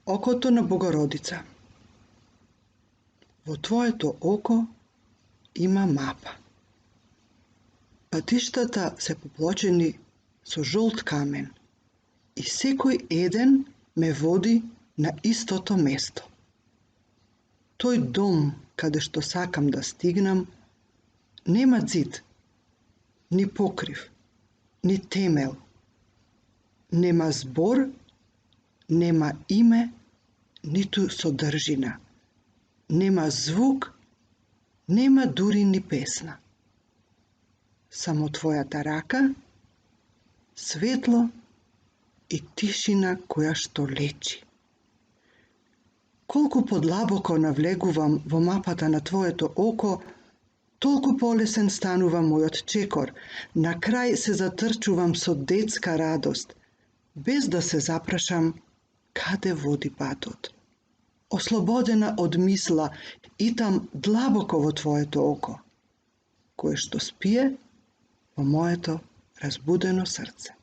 Окото на Богородица. Во твоето око има мапа. Патиштата се поплочени со жолт камен и секој еден ме води на истото место. Тој дом каде што сакам да стигнам нема ѕид, ни покрив, ни темел, нема збор, нема име, ниту содржина, нема звук, нема дури ни песна. Само твојата рака, светло и тишина која што лечи. Колку подлабоко навлегувам во мапата на твоето око, толку полесен станува мојот чекор. На крај се затрчувам со детска радост, без да се запрашам каде води патот. Ослободена од мисла, итам длабоко во твоето око, кое што спие во моето разбудено срце.